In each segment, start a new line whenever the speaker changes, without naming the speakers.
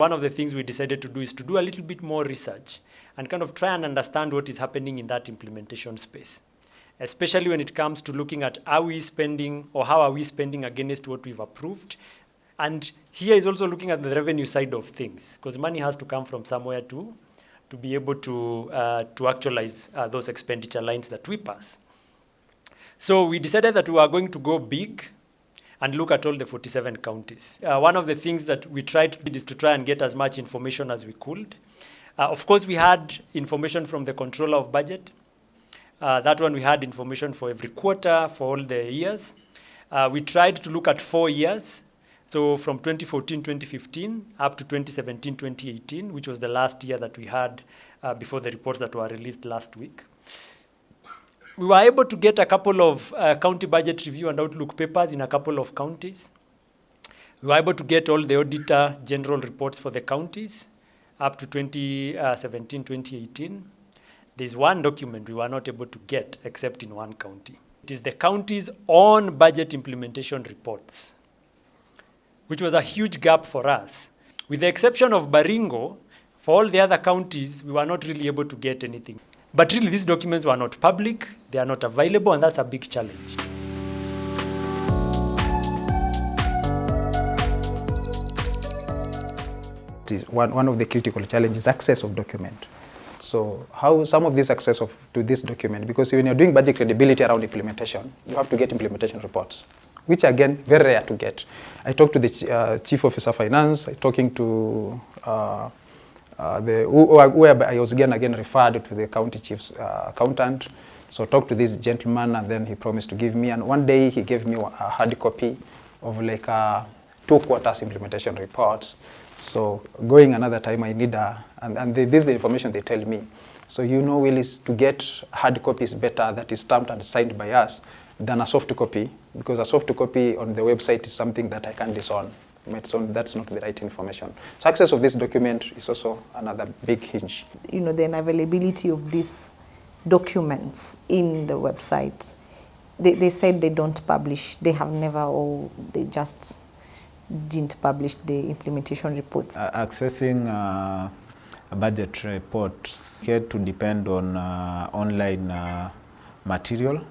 One of the things we decided to do is to do a little bit more research and kind of try and understand what is happening in that implementation space, especially when it comes to looking at how we spending or how are we spending against what we've approved. And here is also looking at the revenue side of things, because money has to come from somewhere to be able to actualize those expenditure lines that we pass. So we decided that we are going to go big and look at all the 47 counties. One of the things that we tried to do is to try and get as much information as we could. Of course, we had information from the Controller of Budget. That one we had information for every quarter, for all the years. We tried to look at 4 years. So from 2014-2015 up to 2017-2018, which was the last year that we had before the reports that were released last week. We were able to get a couple of county budget review and outlook papers in a couple of counties. We were able to get all the Auditor General reports for the counties up to 2017-2018. There's one document we were not able to get except in one county. It is the county's own budget implementation reports, which was a huge gap for us. With the exception of Baringo, for all the other counties, we were not really able to get anything. But really, these documents were not public, they are not available, and that's a big challenge.
One of the critical challenges is access of document. So how some of this access to this document, because when you're doing budget credibility around implementation, you have to get implementation reports, which again, very rare to get. I talked to the Chief Officer of Finance, I talking to where I was again referred to the county chief's accountant. So I talked to this gentleman and then he promised to give me, and one day he gave me a hard copy of like 2 quarters implementation reports. So going another time I need this is the information they tell me. So Willis, to get hard copy is better that is stamped and signed by us than a soft copy, because a soft copy on the website is something that I can disown. That's not the right information. So access of this document is also another big hinge.
The unavailability of these documents in the website. They said they don't publish. They have never, or they just didn't publish the implementation reports.
Accessing a budget report had to depend on online material,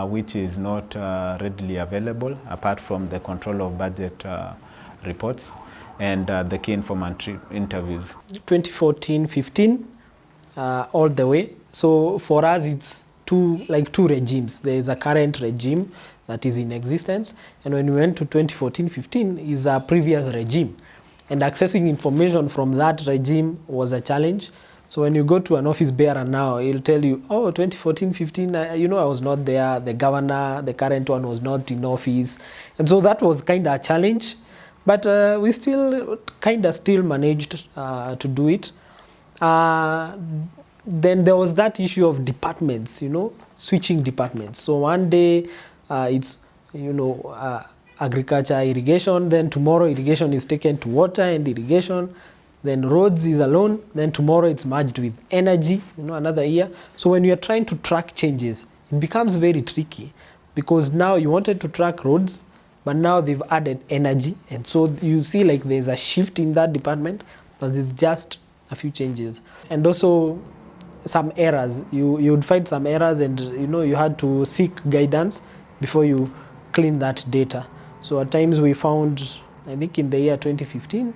which is not readily available apart from the Control of Budget reports and the key informant interviews.
2014-15 all the way. So for us it's two regimes. There is a current regime that is in existence, and when we went to 2014-15 is a previous regime, and accessing information from that regime was a challenge. So when you go to an office bearer now, he'll tell you, oh, 2014-15, I was not there, the governor, the current one was not in office. And so that was kind of a challenge, but we still managed to do it. Then there was that issue of departments, switching departments. So one day it's, agriculture, irrigation, then tomorrow irrigation is taken to water and irrigation. Then roads is alone, then tomorrow it's merged with energy, another year. So when you're trying to track changes, it becomes very tricky, because now you wanted to track roads, but now they've added energy. And so you see like there's a shift in that department, but it's just a few changes. And also some errors. You would find some errors, and you had to seek guidance before you clean that data. So at times we found, I think in the year 2015,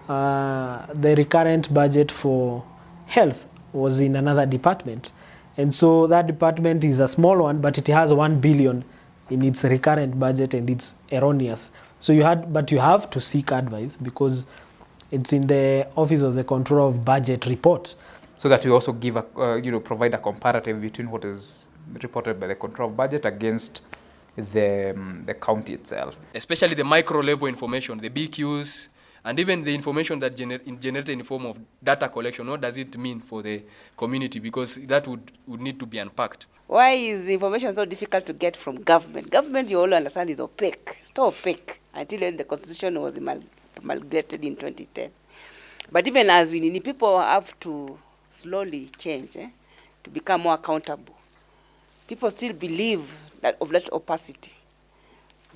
the recurrent budget for health was in another department. And so that department is a small one, but it has 1 billion in its recurrent budget, and it's erroneous. So you have to seek advice, because it's in the Office of the Controller of Budget report.
So that we also give provide a comparative between what is reported by the Controller of Budget against the county itself.
Especially the micro level information, the BQs, and even the information that generated in the form of data collection. What does it mean for the community? Because that would need to be unpacked.
Why is the information so difficult to get from government? Government, you all understand, is opaque. It's still opaque until the constitution was promulgated in 2010. But even as we need, people have to slowly change to become more accountable. People still believe that of that opacity.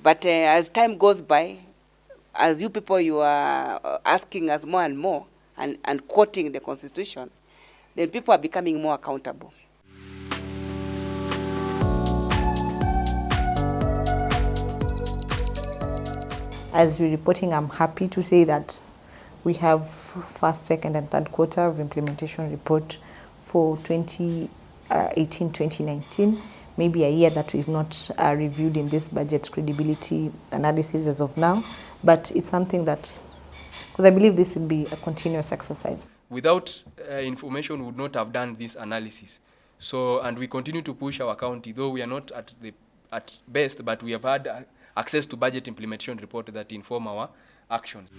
But as time goes by, as you people, you are asking us more and more and quoting the Constitution, then people are becoming more accountable.
As we're reporting, I'm happy to say that we have first, second, and third quarter of implementation report for 2018-2019, maybe a year that we've not reviewed in this budget credibility analysis as of now, but it's something that, because I believe this will be a continuous exercise.
Without information, we would not have done this analysis. So, and we continue to push our county, though we are not at best, but we have had access to budget implementation report that inform our actions.